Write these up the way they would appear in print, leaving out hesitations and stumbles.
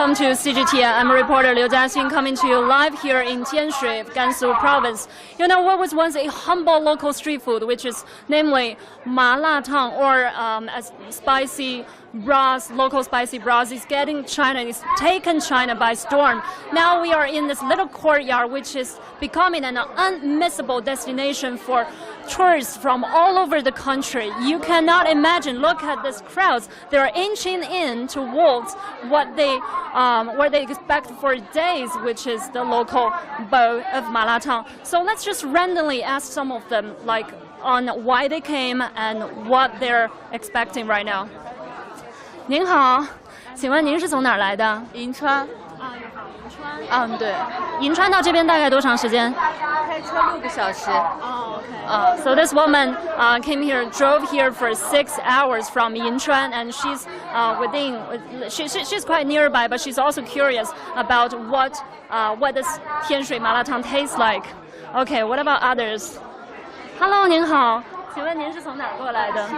welcome to CGTN. I'm reporter Liu Jiaxin coming to you live here in Tianshui, Gansu province. You know what was once a humble local street food, which is namely Malatang, or as spicy broths, local spicy broths, is getting China, is taken China by storm. Now we are in this little courtyard, which is becoming an unmissable destination for tourists from all over the country. You cannot imagine. Look at these crowds. They are inching in towards what they expect for days, which is the local bowl of Malatang. So let's just randomly ask some of them, like on why they came and what they're expecting right now. 您好，请问您是从哪儿来的？银川。对。银川到这边大概多长时间？开车6个小时。Okay. So this woman came here, drove here for 6 hours from Yinchuan, and she's she's quite nearby, but she's also curious about what does Tianshui Malatang taste like. Okay, what about others? Hello, 您好，请问您是从哪儿过来的？西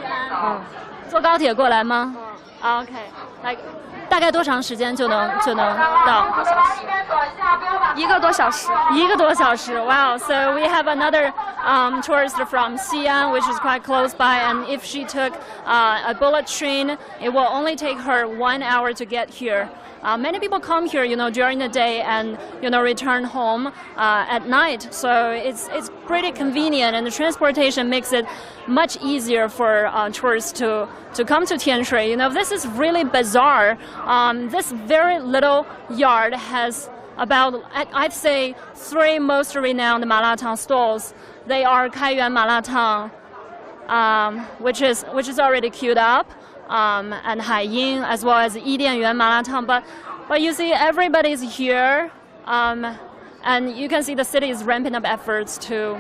安。坐高铁过来吗？OK， 大概多长时间就能到？1个多小时。1个多小时。Wow. So we have another tourist from Xi'an, which is quite close by, and if she took a bullet train, it will only take her 1 hour to get here. Many people come here, during the day and return home at night. So it's pretty convenient, and the transportation makes it much easier for tourists to come to Tianshui. This is really bizarre. This very little yard has about, I'd say, 3 most renowned Malatang stalls. They are Kaiyuan Malatang, which is already queued up. And Haiying, as well as Yidianyuan Malatang, but you see everybody's here, and you can see the city is ramping up efforts to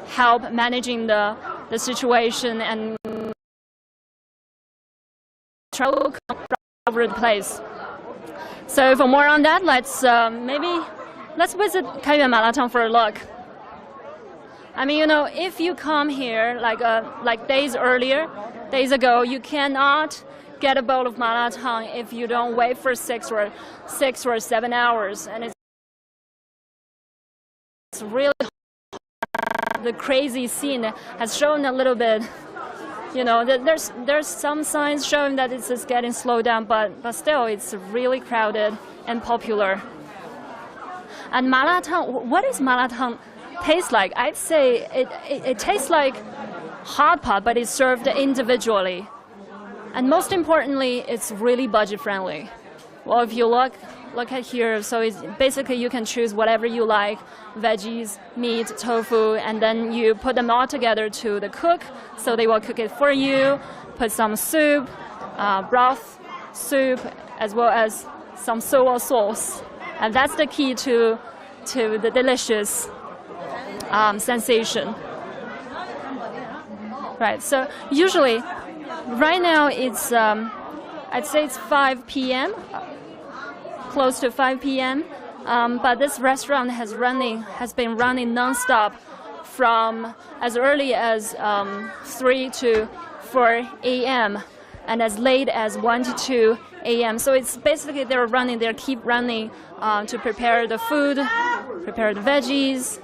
help managing the situation and travel over the place. So for more on that, let's visit Kaiyuan Malatang for a look. I mean, if you come here like days ago, you cannot get a bowl of Malatang if you don't wait for 6 or 7 hours, and it's really hard. The crazy scene has shown a little bit. There's some signs showing that it's just getting slowed down, but still, it's really crowded and popular. And Malatang, what is Malatang taste like? I'd say it tastes like hot pot, but it's served individually. And most importantly, it's really budget friendly. Well, if you look at here, so it's basically you can choose whatever you like, veggies, meat, tofu, and then you put them all together to the cook. So they will cook it for you, put some soup, broth, soup, as well as some soy sauce. And that's the key to the delicious sensation. Right, so usually, right now it's, I'd say it's 5 p.m., close to 5 p.m., but this restaurant has been running non-stop from as early as 3 to 4 a.m. and as late as 1 to 2 a.m. So it's basically they keep running to prepare the food, prepare the veggies,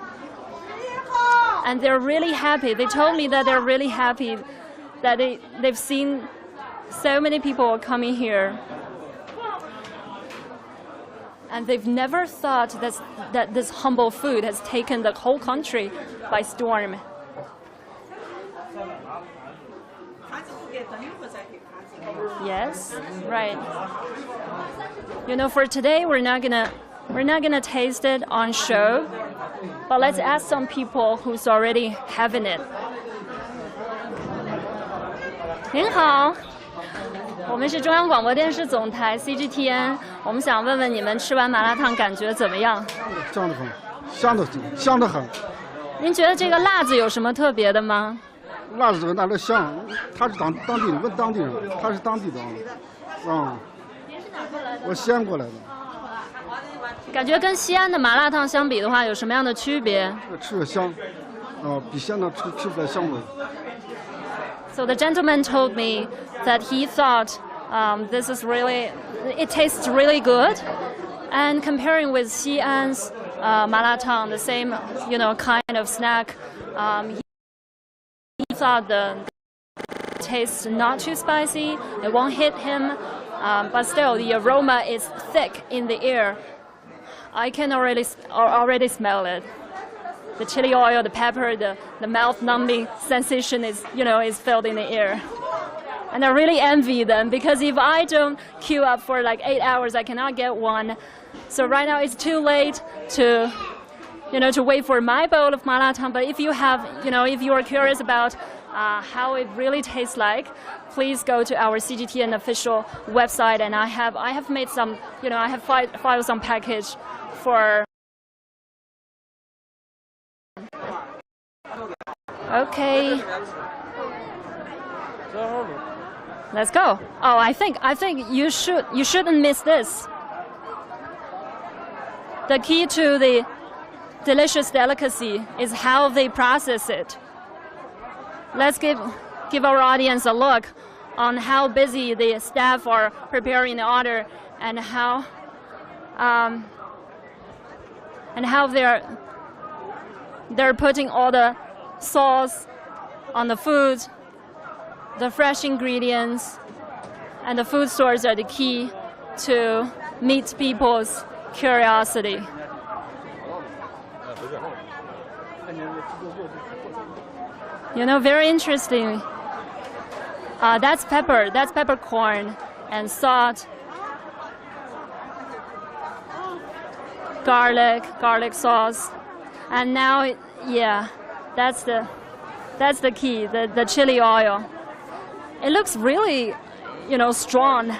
and they're really happy. They told me that they're really happy that they've seen so many people coming here. And they've never thought that this humble food has taken the whole country by storm. Yes, right. For today, we're not gonna taste it on show, but let's ask some people who's already having it. 您好，我们是中央广播电视总台 CGTN， 我们想问问你们吃完麻辣烫感觉怎么样？香得很，香得很。您觉得这个辣子有什么特别的吗？辣子那个香，他是当地人，问当地人，他是当地的啊。您是哪过来的？我西安过来的。感觉跟西安的麻辣烫相比的话，有什么样的区别？吃着香，比西安的吃出来香味。 So the gentleman told me that he thought This is really, it tastes really good. And comparing with Xi'an's Malatang, the same, kind of snack, he thought the taste not too spicy. It won't hit him, but still the aroma is thick in the air. I can already smell it. The chili oil, the pepper, the mouth-numbing sensation is filled in the air. And I really envy them, because if I don't queue up for like 8 hours, I cannot get one. So right now it's too late to wait for my bowl of Malatang. But if you have, if you are curious about how it really tastes like, please go to our CGTN official website, and I have made some, I have filed some package for. Okay. Let's go. Oh, I think you shouldn't miss this. The key to the delicious delicacy is how they process it. Let's give our audience a look on how busy the staff are preparing the order, and how they're putting all the sauce on the food. The fresh ingredients and the food stores are the key to meet people's curiosity. Very interesting. That's peppercorn and salt, garlic sauce, and now, that's the key, the chili oil. It looks really, strong,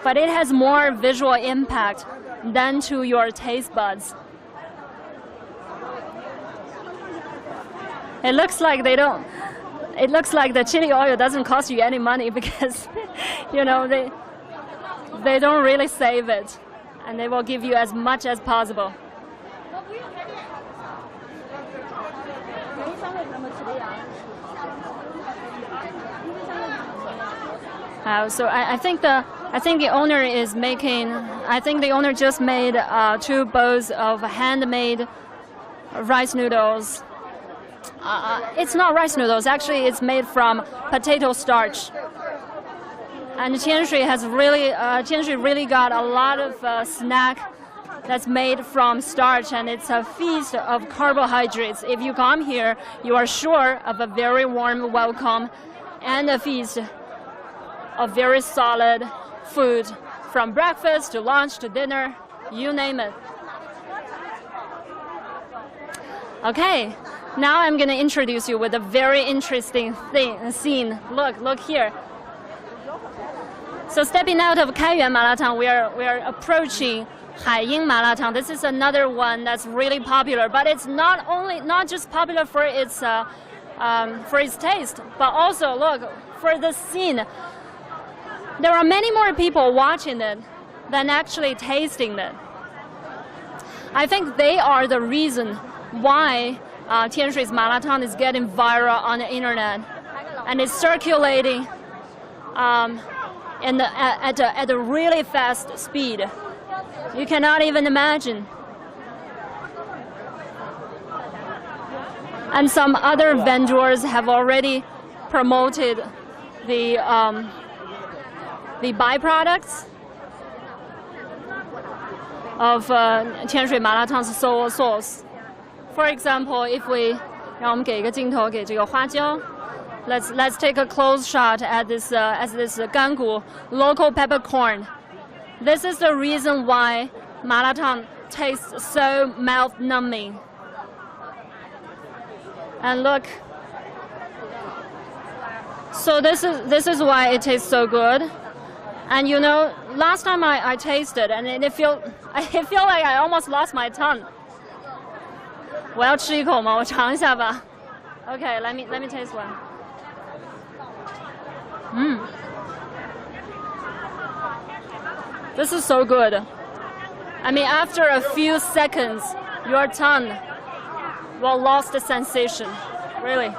but it has more visual impact than to your taste buds. It looks like the chili oil doesn't cost you any money, because, they don't really save it, and they will give you as much as possible. So I think the owner is making. I think the owner just made 2 bowls of handmade rice noodles. It's not rice noodles. Actually, it's made from potato starch. And Tianshui really got a lot of snack that's made from starch, and it's a feast of carbohydrates. If you come here, you are sure of a very warm welcome and a feast of very solid food, from breakfast to lunch to dinner, you name it. Okay, now I'm going to introduce you with a very interesting scene. Look here. So stepping out of Kaiyuan Malatang, we are approaching Haiying Malatang. This is another one that's really popular, but it's not just popular for its taste, but also look for the scene. There are many more people watching it than actually tasting it. I think they are the reason why Tianshui's Malatang is getting viral on the internet, and it's circulating at a really fast speed. You cannot even imagine. And some other vendors have already promoted the byproducts of Tianshui Malatang's soy sauce. For example, if we 让我们给一个镜头给这个花椒 Let's take a close shot at this gangu local peppercorn. This is the reason why Malatang tastes so mouth-numbing. And look, so this is why it tastes so good. And last time I tasted, and I feel like I almost lost my tongue. 我要吃一口吗？我尝一下吧。Okay, let me taste one. This is so good. I mean, after a few seconds, your tongue will lose the sensation. Really.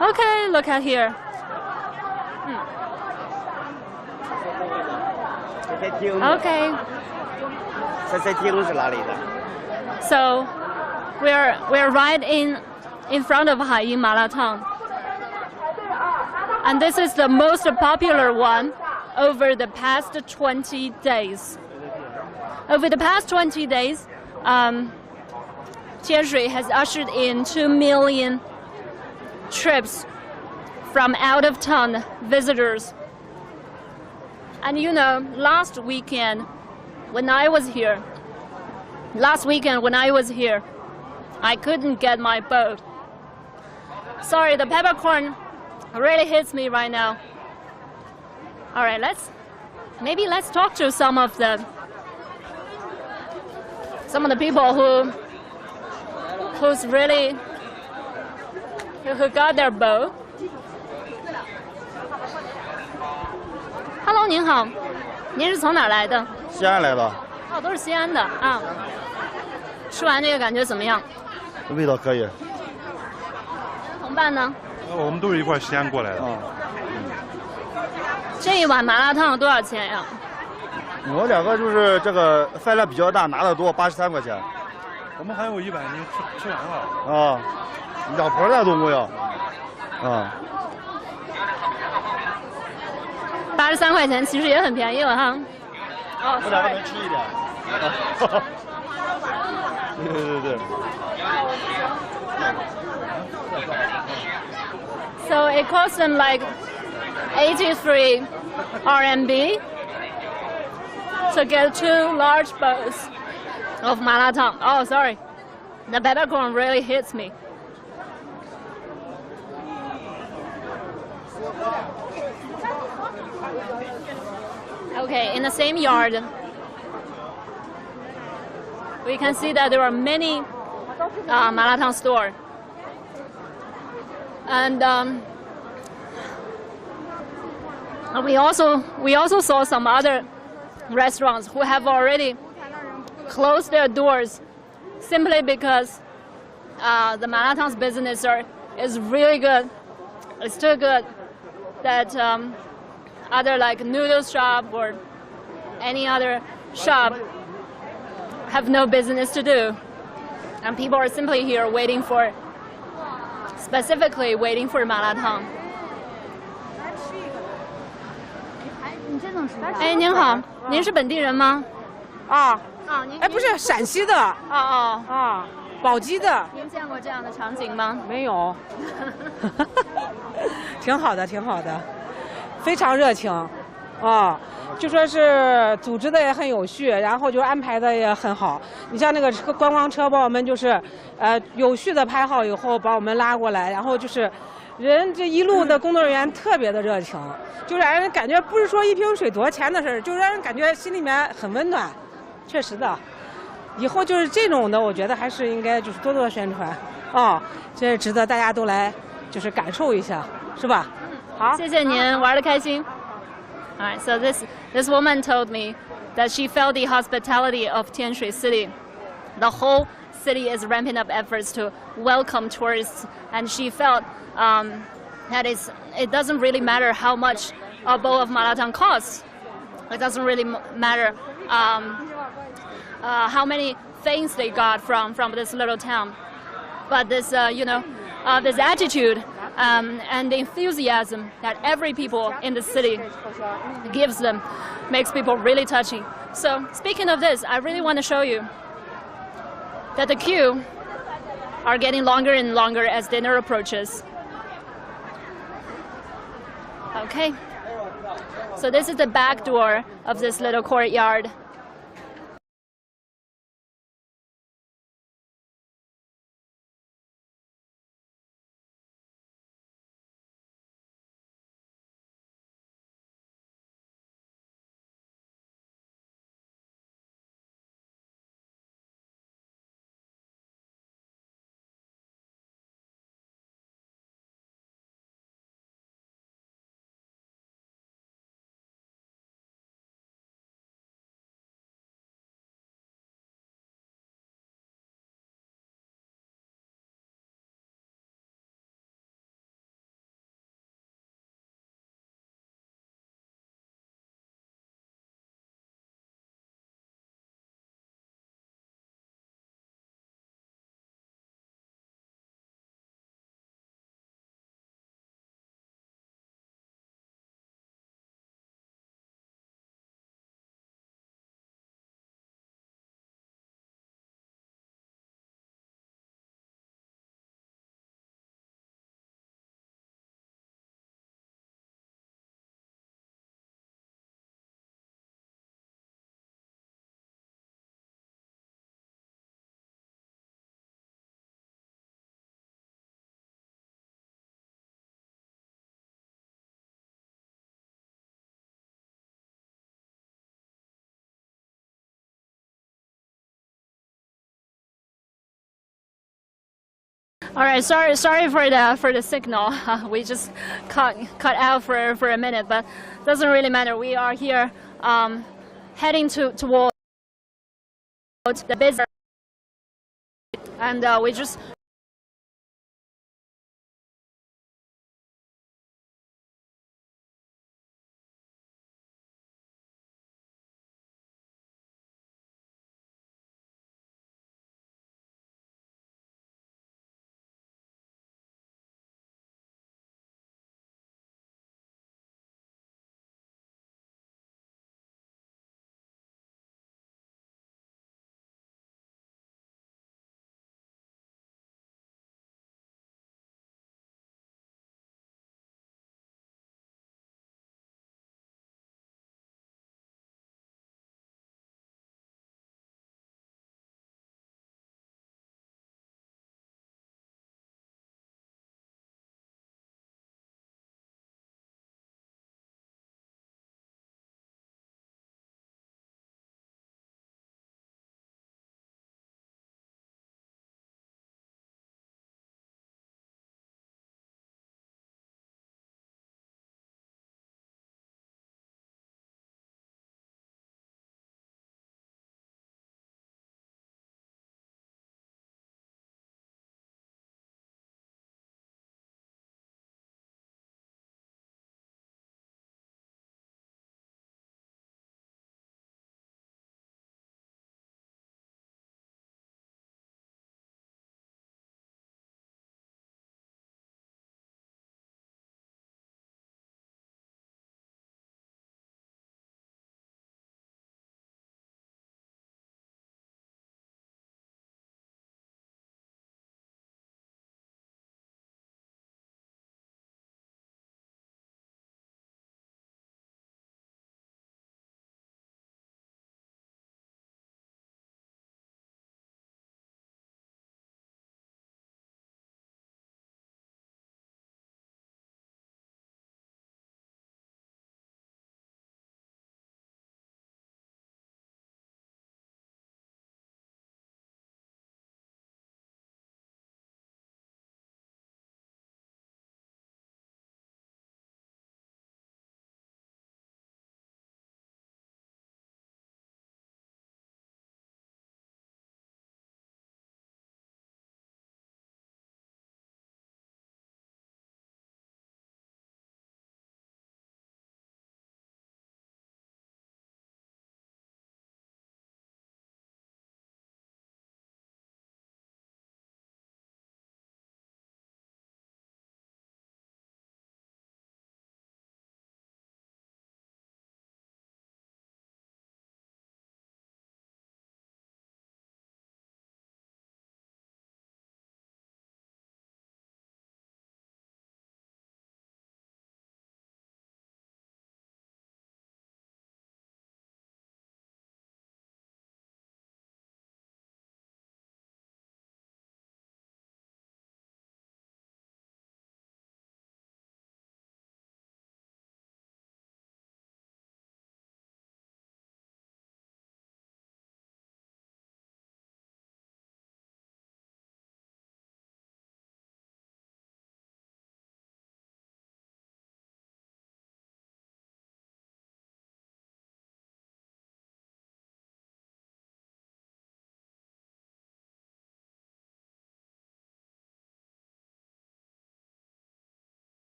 Okay, look at here. Okay. 赛赛厅是哪里的？ So we're right in front of Haiyin Malatang. And this is the most popular one over the past 20 days. Over the past 20 days, Tianshui has ushered in 2 million trips from out-of-town visitors. And you know, last weekend when I was here, I couldn't get my boat. Sorry, the peppercorn really hits me right now. All right, let's talk to some of the people who got their boat. Hello， 您好，您是从哪儿来的？西安来的，哦，都是西安的啊。吃完这个感觉怎么样？味道可以。同伴呢？我们都是一块西安过来的。这一碗麻辣烫多少钱呀？我两个就是这个饭量比较大，拿的多，83块钱。我们还有一碗您吃完了。啊，2盘呢总共要。啊。 83块钱其实也很便宜了哈。哦，我两个能吃一点。对。So it cost them like 83 RMB to get 2 large bowls of Malatang. Oh, sorry, the peppercorn really hits me. Okay, in the same yard, we can see that there are many Malatang stores. And we also saw some other restaurants who have already closed their doors simply because the Malatang's business is really good. It's too good that other like noodle shop or any other shop have no business to do, and people are simply here specifically waiting for Malatang. 哎，您好，您是本地人吗？啊，您哎，不是陕西的哦，宝鸡的，您见过这样的场景吗？没有，挺好的，非常热情，就说是组织的也很有序，然后就安排的也很好。你像那个观光车把我们就是有序的排好以后把我们拉过来，然后就是人这一路的工作人员特别的热情，就让人感觉不是说一瓶水多少钱的事儿，就让人感觉心里面很温暖，确实的。以后就是这种的，我觉得还是应该就是多多宣传，这是值得大家都来就是感受一下，是吧？好，谢谢您，玩得开心。All right, so this woman told me that she felt the hospitality of Tianshui City. The whole city is ramping up efforts to welcome tourists, and she felt that it doesn't really matter how much a bowl of Malatang costs. It doesn't really matter how many things they got from this little town, but this this attitude and the enthusiasm that every people in the city gives them makes people really touchy. So speaking of this, I really want to show you that the queue are getting longer and longer as dinner approaches. Okay, so this is the back door of this little courtyard. All right, sorry for the signal. We just cut out for a minute, but doesn't really matter. We are here heading towards the business, and we just.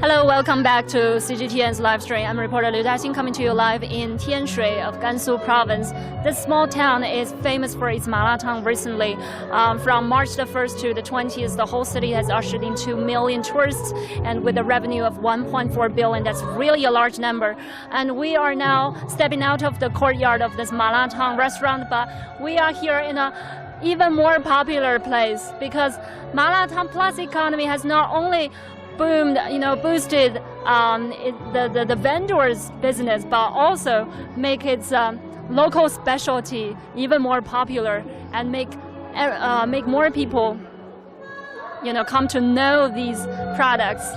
Hello, welcome back to CGTN's live stream. I'm reporter Liu Daxing coming to you live in Tianshui of Gansu province. This small town is famous for its Malatang recently. From March the 1st to the 20th, the whole city has ushered in 2 million tourists, and with a revenue of 1.4 billion, that's really a large number. And we are now stepping out of the courtyard of this Malatang restaurant, but we are here in a even more popular place because Malatang Plus economy has not only boomed, boosted the vendors' business, but also make its local specialty even more popular and make more people come to know these products.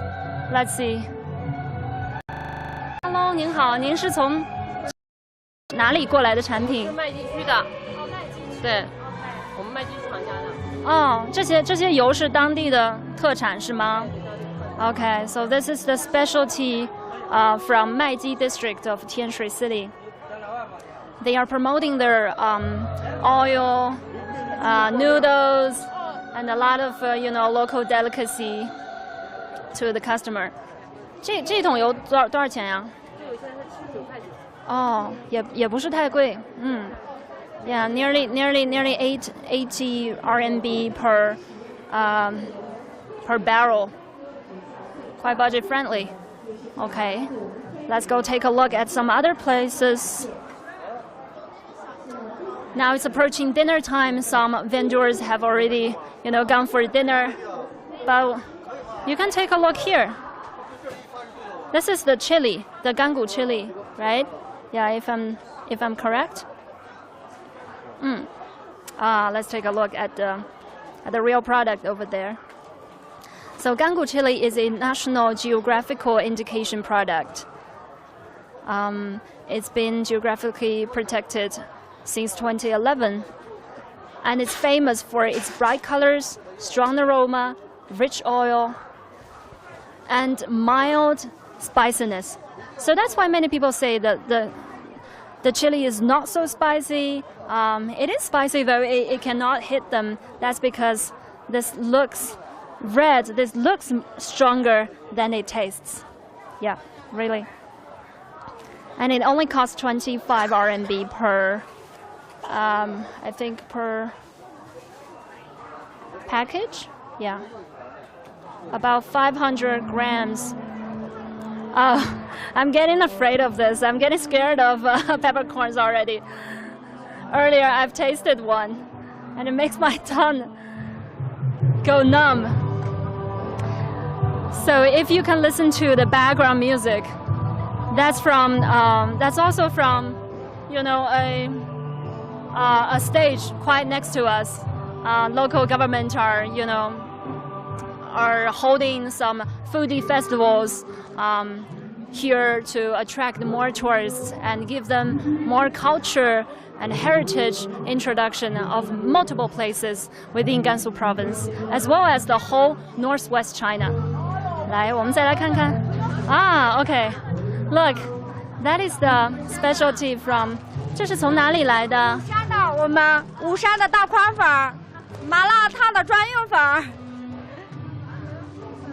Let's see. Hello， 您好，您是从哪里过来的产品？麦地区的，对，我们麦地区厂家的。哦，这些油是当地的特产是吗？ Okay, so this is the specialty from Maiji district of Tianshui city. They are promoting their oil, noodles, and a lot of local delicacy to the customer. 这桶油多少钱呀？这有现在是79块钱。哦，也不是太贵，嗯。Yeah, nearly 80 RMB per barrel. Quite budget friendly. Okay, let's go take a look at some other places. Now it's approaching dinner time. Some vendors have already, gone for dinner. But you can take a look here. This is the chili, the gangu chili, right? Yeah, if I'm correct. Let's take a look at the real product over there. So gangu chili is a national geographical indication product. It's been geographically protected since 2011, and it's famous for its bright colors, strong aroma, rich oil, and mild spiciness. So that's why many people say that the chili is not so spicy. It is spicy though, it cannot hit them. That's because this looks red, this looks stronger than it tastes. Yeah, really. And it only costs 25 RMB per, I think per package. Yeah, about 500 grams. I'm getting afraid of this. I'm getting scared of peppercorns already. Earlier I've tasted one and it makes my tongue go numb. So if you can listen to the background music, that's also from, a stage quite next to us. Local government are holding some foodie festivals here to attract more tourists and give them more culture and heritage introduction of multiple places within Gansu province, as well as the whole northwest China. 来，我们再来看看。Okay, look, that is the specialty from. 这是从哪里来的？山的，我们巫山的大宽粉，麻辣烫的专用粉。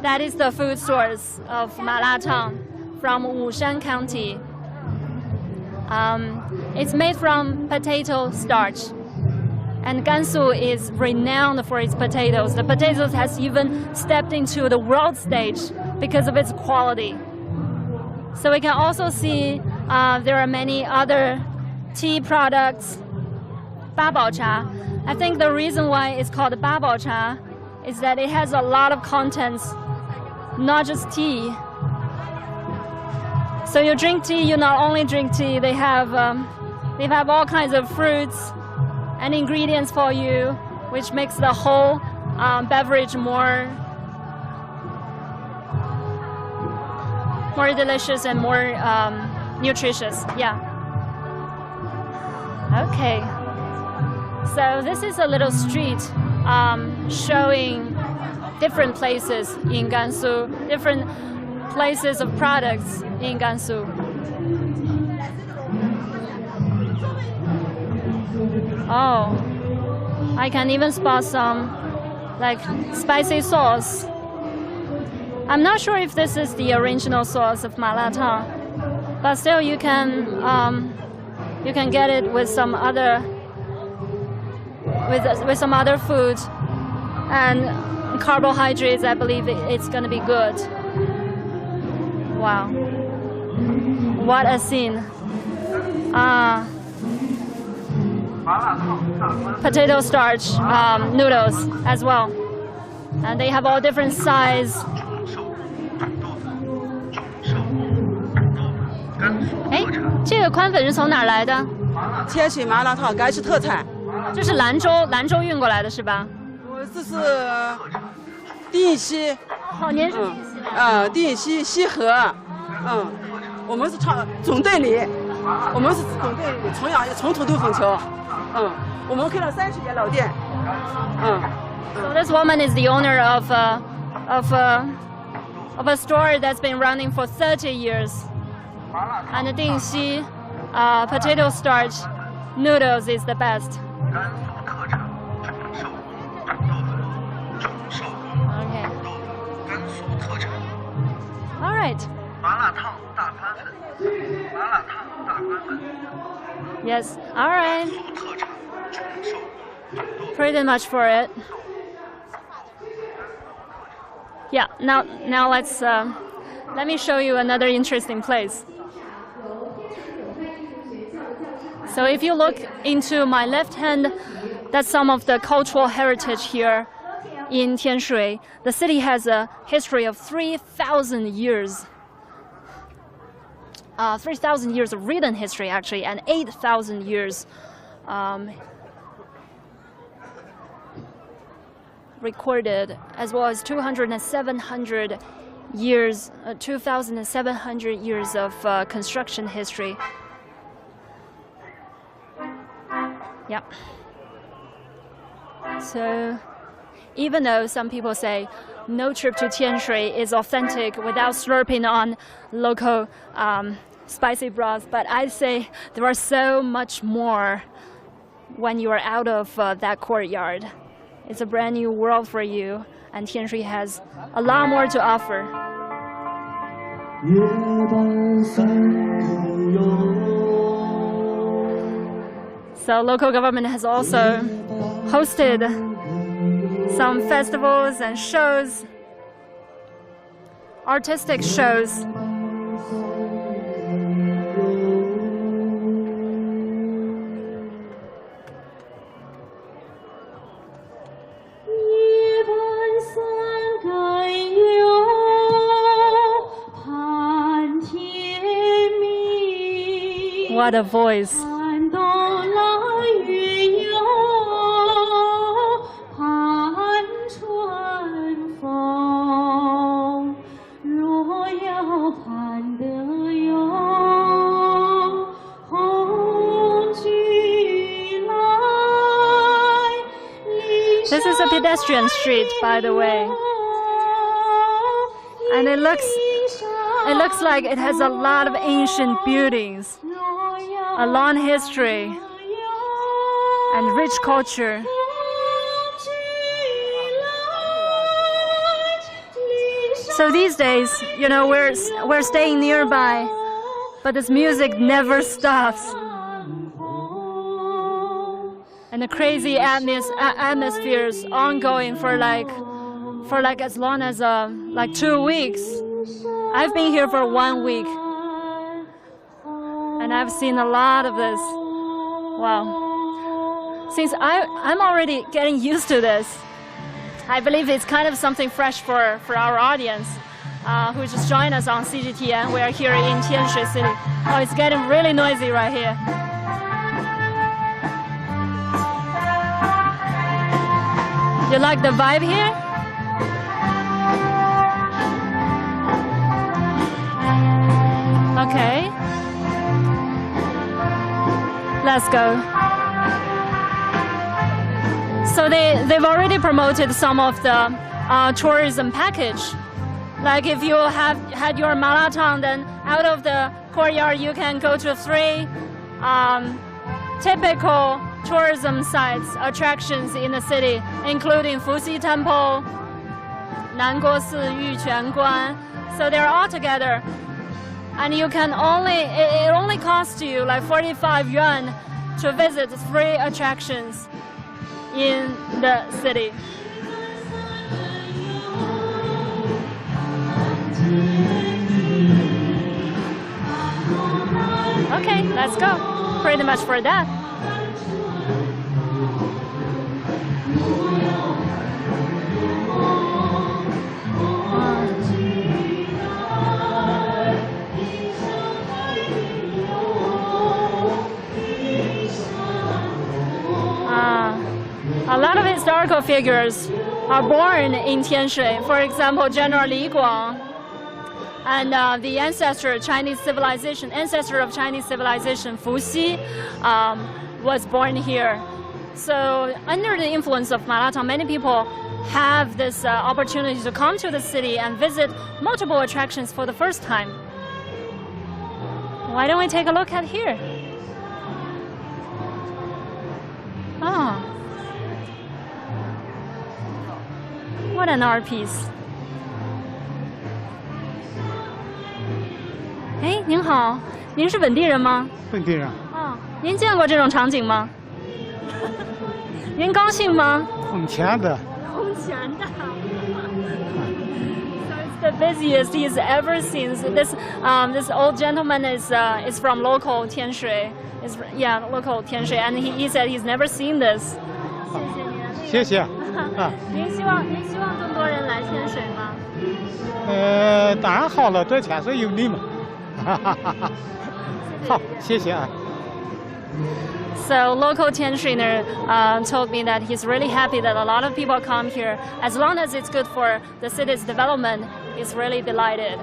That is the food source of Malatang from Wushan County. It's made from potato starch. And Gansu is renowned for its potatoes. The potatoes has even stepped into the world stage because of its quality. So we can also see there are many other tea products. Babao cha. I think the reason why it's called babao cha is that it has a lot of contents, not just tea. So you drink tea, you not only drink tea, they have all kinds of fruits and ingredients for you, which makes the whole beverage more delicious and more nutritious. Yeah. Okay. So this is a little street showing different places in Gansu, different places of products in Gansu. Oh, I can even spot some like spicy sauce. I'm not sure if this is the original sauce of Malatang, but still you can get it with some other food and carbohydrates. I believe it's gonna be good. Wow, what a scene! Potato starch noodles as well, and they have all different size. 哎，这个宽粉是从哪儿来的？天水麻辣烫，该是特产。这是兰州运过来的是吧？这是丁西，哦，您是丁西西河，我们是总队里，我们是总队里从土豆粉桥，我们开了30家老店，So this woman is the owner of a store that's been running for 30 years. And the Dingxi potato starch noodles is the best. Okay. All right. Yes. All right. Pretty much for it. Yeah. Now let's let me show you another interesting place. So if you look into my left hand, that's some of the cultural heritage here in Tianshui. The city has a history of 3,000 years. 3,000 years of written history, actually, and 8,000 years recorded, as well as 2,700 years of construction history. Yep. So, even though some people say no trip to Tianshui is authentic without slurping on local spicy broth, but I'd say there are so much more when you are out of that courtyard. It's a brand new world for you, and Tianshui has a lot more to offer. So local government has also hosted some festivals and shows, artistic shows. What a voice. This is a pedestrian street, by the way, and it looks like it has a lot of ancient buildings, a long history, and rich culture. So these days, you know, we're staying nearby, but this music never stops. And the crazy atmosphere is ongoing for like as long as like 2 weeks. I've been here for 1 week, and I've seen a lot of this. Wow. Since I'm already getting used to this, I believe it's kind of something fresh for our audience who just joined us on CGTN. We are here in Tianshui City. Oh, it's getting really noisy right here. You like the vibe here? Okay. Let's go. So they've already promoted some of the tourism package. Like if you have had your Malatang, then out of the courtyard you can go to 3 typical tourism sites, attractions in the city, including Fuxi Temple, Nanguo Si Yuquan Guan. So they're all together, and you can it only costs you like 45 yuan to visit 3 attractions in the city. Okay, let's go. Pretty much for that. A lot of historical figures are born in Tianshui. For example, General Li Guang, and the ancestor of Chinese civilization, Fu Xi, was born here. So under the influence of Malatang, many people have this opportunity to come to the city and visit multiple attractions for the first time. Why don't we take a look at here? Oh, what an art piece. 哎，您好，您是本地人吗？本地人。哦，您见过这种场景吗？您高兴吗？空前的。空前的。So it's the busiest he's ever seen. So this old gentleman is from local Tianshui. Local Tianshui, and he said he's never seen this. 谢谢。您希望更多人来天水吗？当然好了，这天水有你嘛。好，谢谢啊。So local Tianshuiner told me that he's really happy that a lot of people come here. As long as it's good for the city's development, he's really delighted.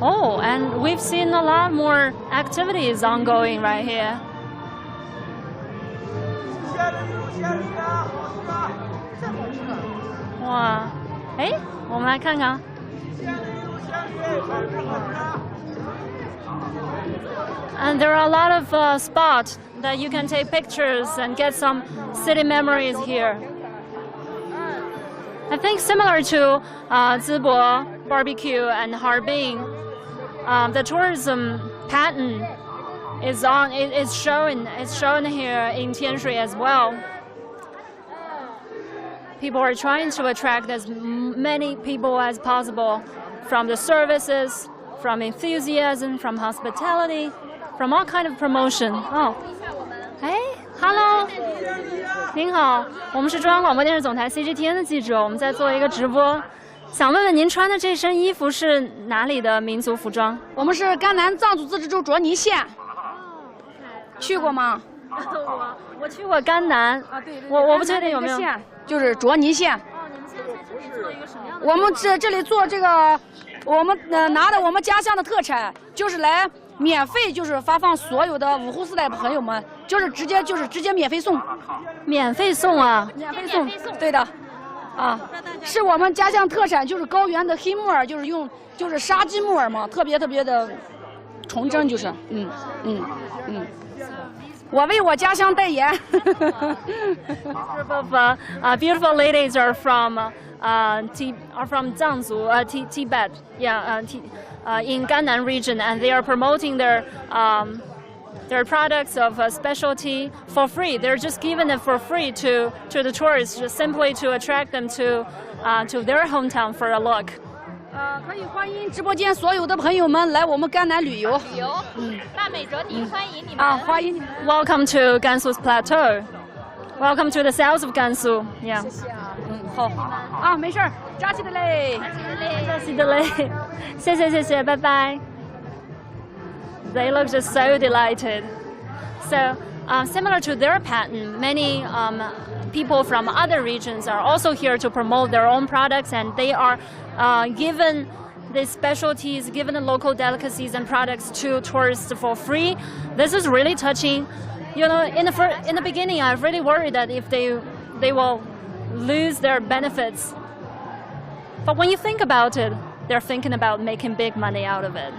Oh, and we've seen a lot more activities ongoing right here. Wow. Hey, 我们来看看。And there are a lot of spots that you can take pictures and get some city memories here. I think similar to Zibo barbecue and Harbin, the tourism pattern is shown here in Tianshui as well. People are trying to attract as many people as possible from the services, from enthusiasm, from hospitality, from all kind of promotion. Oh, hey, hello. 您好，我们是中央广播电视总台 CGTN 的记者，我们在做一个直播，想问问您穿的这身衣服是哪里的民族服装？我们是甘南藏族自治州卓尼县。去过吗？我去过甘南。啊，对。我不确定有没有。就是卓尼县。哦，你们现在在这里做一个什么样的？我们这里做这个，我们拿的我们家乡的特产，就是来免费就是发放所有的五湖四带朋友们，就是直接免费送。免费送啊？免费送，对的。啊，是我们家乡特产，就是高原的黑木耳，就是沙棘木耳嘛，特别的纯正，就是我为我家乡代言。Beautiful ladies are from Zangzu, Tibet, in Gannan region, and they are promoting their products of specialty for free. They're just giving it for free to the tourists, just simply to attract them to their hometown for a look. 可以欢迎直播间所有的朋友们来我们甘南旅游。大美折抵欢迎你们。啊，欢迎你们。Welcome to Gansu's plateau. Welcome to the south of Gansu. Yeah. 谢谢啊。好。啊，没事儿，扎起的嘞。扎起的嘞。谢谢，拜拜。They look just so delighted. So similar to their pattern, many people from other regions are also here to promote their own products, and they are given the specialties, given the local delicacies and products to tourists for free. This is really touching. You know, in the beginning, I was really worried that if they will lose their benefits. But when you think about it, they're thinking about making big money out of it.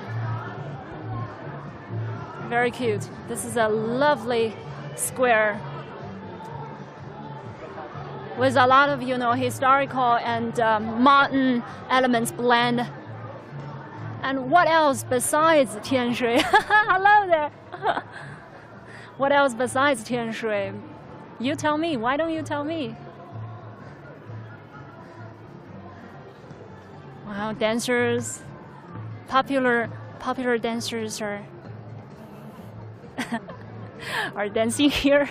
Very cute. This is a lovely square with a lot of, historical and modern elements blend. And what else besides Tianshui? Hello there. What else besides Tianshui? You tell me. Why don't you tell me? Wow, dancers, popular dancers are dancing here.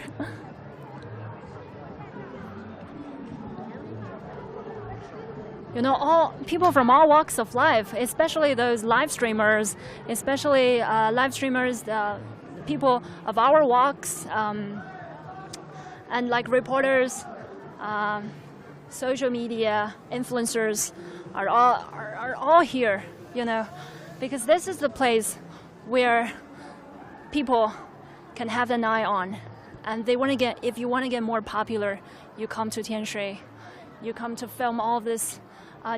All people from all walks of life, especially those live streamers, people of our walks, and like reporters, social media influencers are all here, you know, because this is the place where people can have an eye on, and they want to get. If you want to get more popular, you come to Tianshui, you come to film all this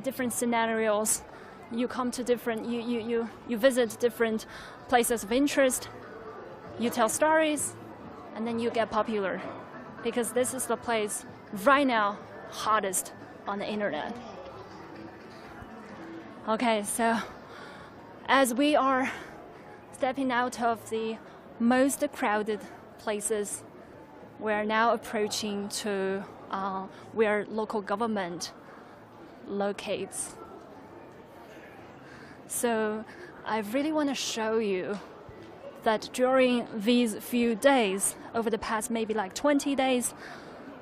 different scenarios. You come to different. You visit different places of interest. You tell stories, and then you get popular, because this is the place right now hottest on the internet. Okay, so as we are stepping out of the most crowded places, we are now approaching to where local government locates. So I really want to show you that during these few days, over the past maybe like 20 days,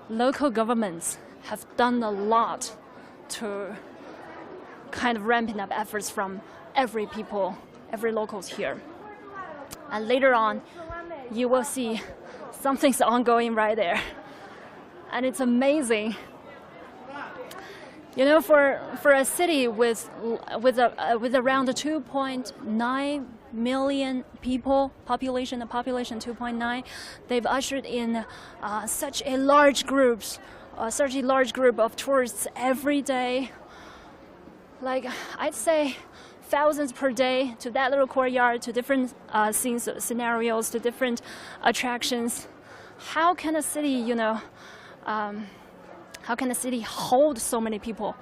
local governments have done a lot to kind of ramping up efforts from every locals here. And later on, you will see something's ongoing right there. And it's amazing. You know, for a city with around 2.9 million people, population 2.9, they've ushered in such a large group of tourists every day. Like, I'd say thousands per day to that little courtyard, to different scenarios, to different attractions. How can a city, you know, how can a city hold so many people?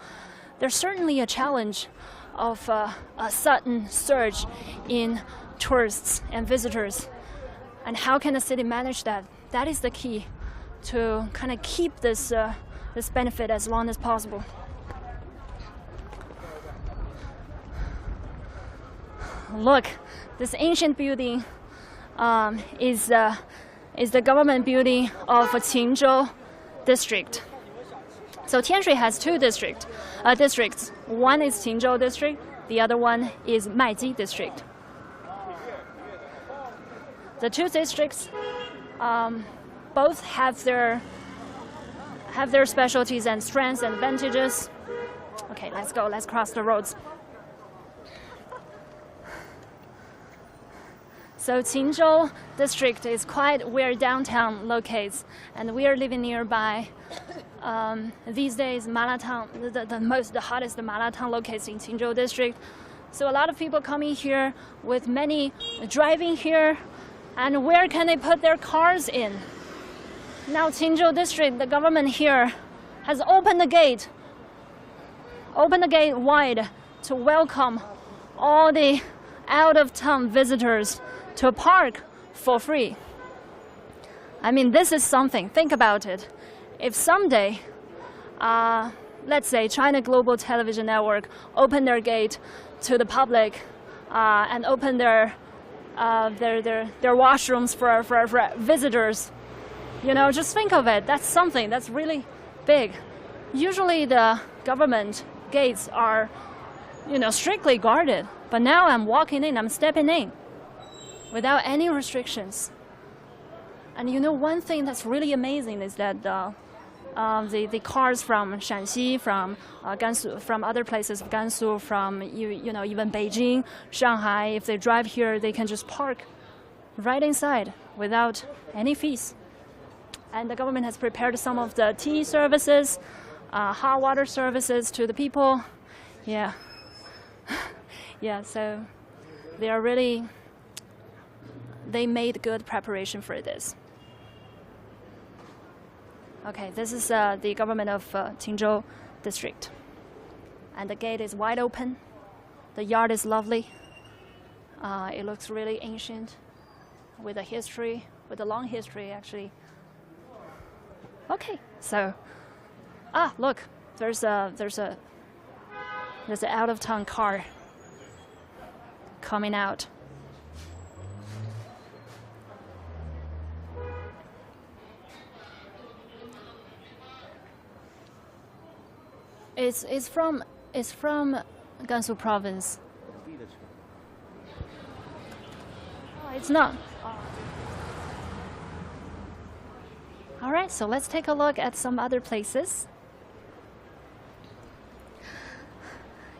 There's certainly a challenge of a sudden surge in tourists and visitors. And how can a city manage that? That is the key to kind of keep this benefit as long as possible. Look, this ancient building is the government building of Qingzhou district. So Tianshui has two districts. One is Qingzhou district, the other one is Maiji district. The two districts both have their specialties and strengths and advantages. Okay, let's go. Let's cross the roads. So Qingzhou district is quite where downtown locates, and we are living nearby. These days, Malatang, the hottest Malatang locates in Qingzhou district. So a lot of people coming here, with many driving here, and where can they put their cars in? Now Qingzhou district, the government here has opened the gate wide to welcome all the out-of-town visitors to park for free. I mean, this is something. Think about it. If someday, let's say China Global Television Network open their gate to the public and open their washrooms for visitors, you know, just think of it. That's something that's really big. Usually the government gates are, you know, strictly guarded. But now I'm walking in, I'm stepping in without any restrictions. And you know, one thing that's really amazing is that the cars from Shanxi, from Gansu, from other places of Gansu, from you know, even Beijing, Shanghai, if they drive here, they can just park right inside without any fees. And the government has prepared some of the tea services, hot water services to the people. Yeah. Yeah, so they made good preparation for this. Okay, this is the government of Qingzhou district. And the gate is wide open. The yard is lovely. It looks really ancient, with a history, with a long history actually. Okay, so, look, there's an out-of-town car coming out. It's from Gansu province. Oh, it's not. All right, so let's take a look at some other places.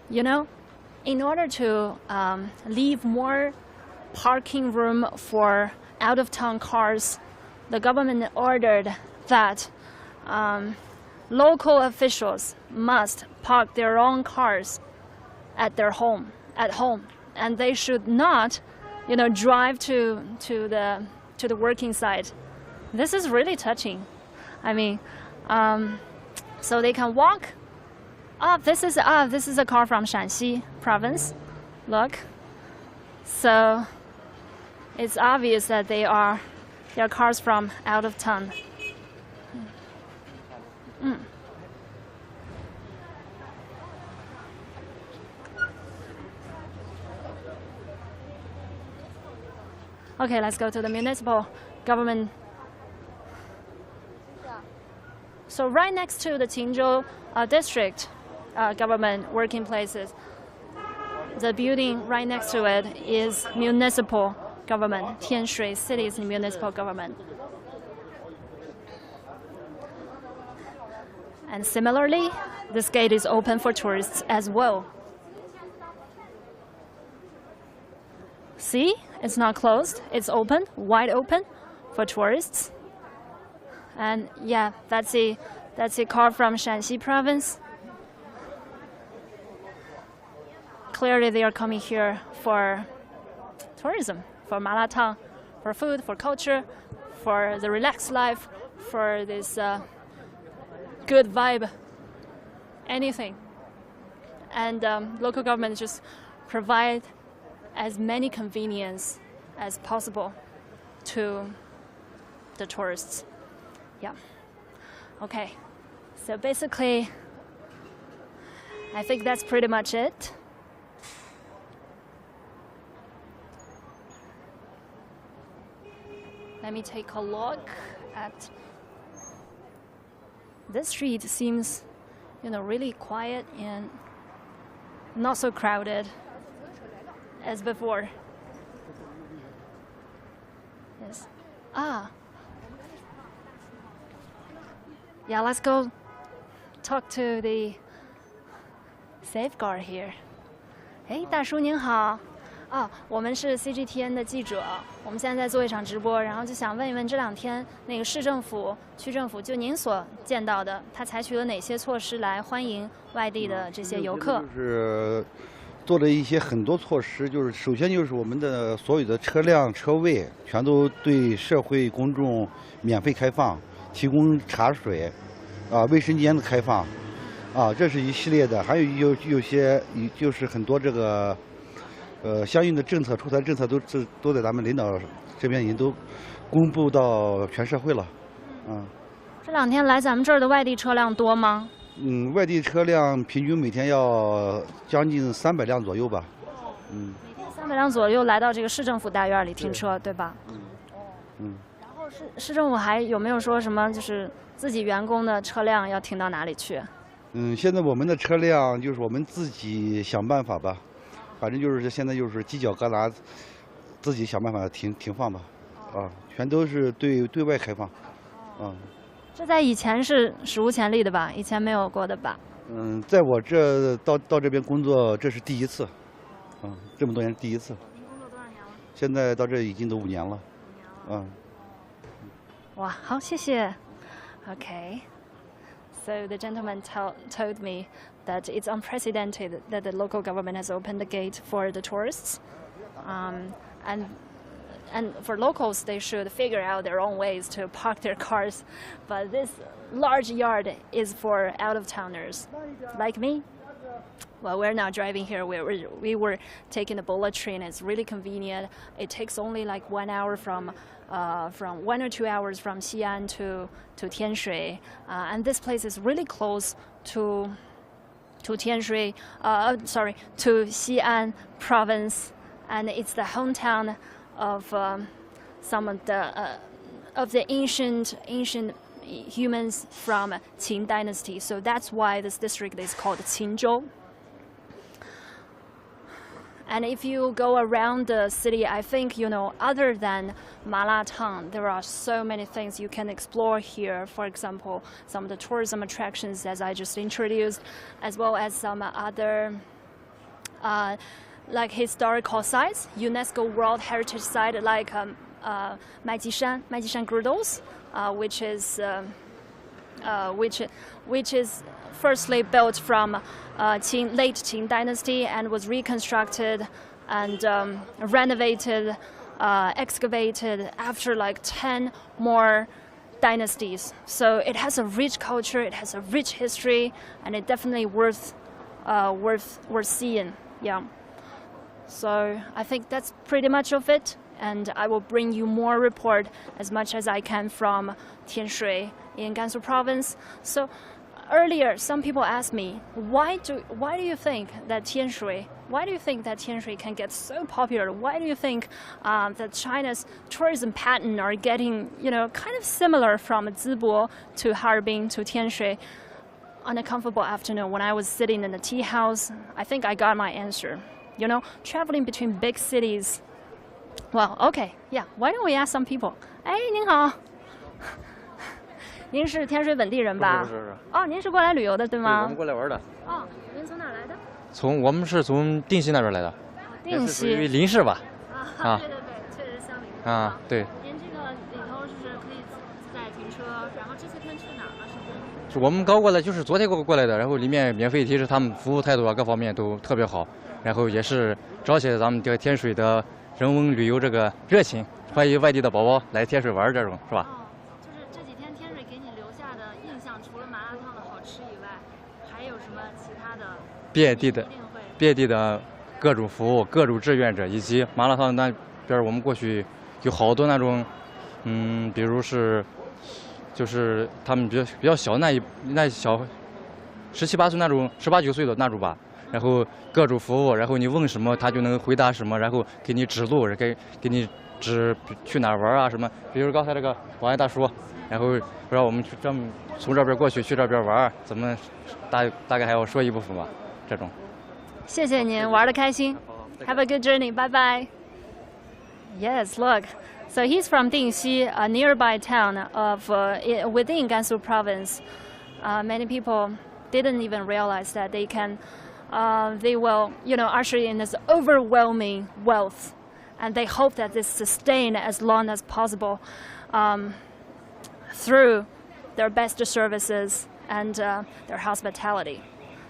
You know, in order to leave more parking room for out-of-town cars, the government ordered that local officials must park their own cars at home, and they should not, you know, drive to the working site. This is really touching. I mean, so they can walk. This is a car from Shanxi province. Look. So it's obvious that they are cars from out of town. Okay, let's go to the municipal government. So right next to the Tianzhou district government working places, the building right next to it is municipal government, Tianshui city's municipal government. And similarly, this gate is open for tourists as well. See, it's not closed, it's open, wide open for tourists. And yeah, that's a car from Shanxi province. Clearly they are coming here for tourism, for Malatang, for food, for culture, for the relaxed life, for this good vibe, anything. And local government just provide as many convenience as possible to the tourists. Yeah. Okay. So basically, I think that's pretty much it. Let me take a look at this street. Seems, you know, really quiet and not so crowded as before. Yes. Yeah, let's go talk to the safeguard here. 哎，大叔您好。我们是 CGTN 的记者，我们现在在做一场直播，然后就想问一问这2天那个市政府、区政府，就您所见到的，他采取了哪些措施来欢迎外地的这些游客？就是做了一些很多措施，就是首先就是我们的所有的车辆车位全都对社会公众免费开放，提供茶水，卫生间的开放，这是一系列的，还有些就是很多这个。相应的政策出台政策都在咱们领导这边已经都公布到全社会了，这2天来咱们这儿的外地车辆多吗？外地车辆平均每天要将近300辆左右吧。每天300辆左右来到这个市政府大院里停车，对吧？然后市政府还有没有说什么就是自己员工的车辆要停到哪里去？现在我们的车辆就是我们自己想办法吧。反正就是现在就是犄角旮旯，自己想办法停放吧，全都是对外开放，这在以前是史无前例的吧？以前没有过的吧？在我这到这边工作，这是第一次，这么多年第一次。您工作多少年了？现在到这已经都5年了，哇，好，谢谢。Okay. So the gentleman told me that it's unprecedented that the local government has opened the gate for the tourists, and for locals they should figure out their own ways to park their cars, but this large yard is for out-of-towners like me. Well, we're not driving here. We were taking the bullet train. It's really convenient. It takes only like 1 hour from 1 or 2 hours from Xi'an to Tianshui, and this place is really close to Tianshui. To Xi'an province, and it's the hometown of some of the ancient humans from Qin dynasty. So that's why this district is called Qinzhou. And if you go around the city, I think, other than Malatang, there are so many things you can explore here. For example, some of the tourism attractions, as I just introduced, as well as some other like historical sites, UNESCO World Heritage Site, like Maijishan Girdles, which is firstly built from late Qing dynasty and was reconstructed and renovated, excavated after like 10 more dynasties. So it has a rich culture, it has a rich history, and it definitely worth seeing. Yeah. So I think that's pretty much of it, and I will bring you more report as much as I can from Tianshui in Gansu province. So earlier, some people asked me, why do you think that Tianshui can get so popular? Why do you think that China's tourism pattern are getting, kind of similar from Zibo to Harbin to Tianshui? On a comfortable afternoon, when I was sitting in the tea house, I think I got my answer. Traveling between big cities. Well, okay, yeah. Why don't we ask some people? 哎，您好。您是天水本地人吧？是。哦，您是过来旅游的对吗？对，我们过来玩的。哦，您从哪来的？我们是从定西那边来的。定西。属于邻市吧？啊，对，确实是相邻。啊，对。您这个里头就是可以自在停车，然后这些天去哪儿了？是我们刚过来，就是昨天过来的，然后里面免费提示，他们服务态度啊各方面都特别好，然后也是彰显咱们这个天水的人文旅游这个热情，欢迎外地的宝宝来天水玩，这种是吧？就是这几天天水给你留下的印象，除了麻辣烫的好吃以外，还有什么其他的？遍地的各种服务、各种志愿者，以及麻辣烫那边我们过去有好多那种，比如是。就是他们比较小那小17、18岁那种18、19岁的那种吧，然后各种服务，然后你问什么他就能回答什么，然后给你指路，给你指去哪儿玩啊什么。比如刚才这个王爷大叔，然后让我们从这边过去这边玩，怎么大概还要说一部分吧，这种。谢谢您，玩得开心。Have a good journey. Bye bye. Yes, look. So he's from Dingxi, a nearby town within Gansu province. Many people didn't even realize that they will, usher in this overwhelming wealth, and they hope that this sustain as long as possible through their best services and their hospitality.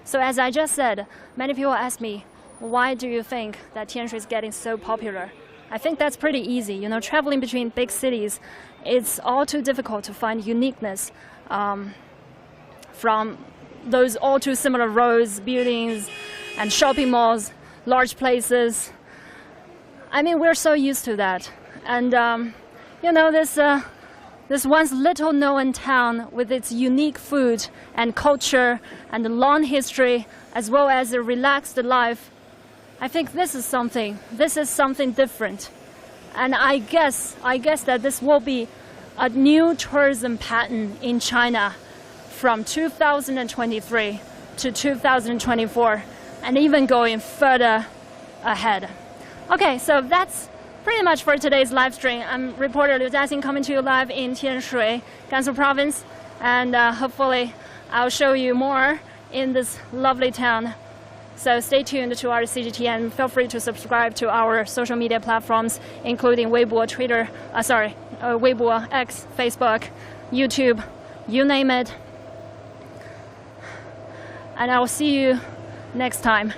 So as I just said, many people ask me, why do you think that Tianshui is getting so popular? I think that's pretty easy. Traveling between big cities, it's all too difficult to find uniqueness from those all too similar roads, buildings, and shopping malls, large places. I mean, we're so used to that. And, this once little known town with its unique food and culture and long history, as well as a relaxed life, I think this is something different. And I guess that this will be a new tourism pattern in China from 2023 to 2024, and even going further ahead. Okay, so that's pretty much for today's live stream. I'm reporter Liu Jiaxing coming to you live in Tianshui, Gansu province, and hopefully I'll show you more in this lovely town. So stay tuned to our CGTN. Feel free to subscribe to our social media platforms, including Weibo, Weibo, X, Facebook, YouTube, you name it. And I will see you next time.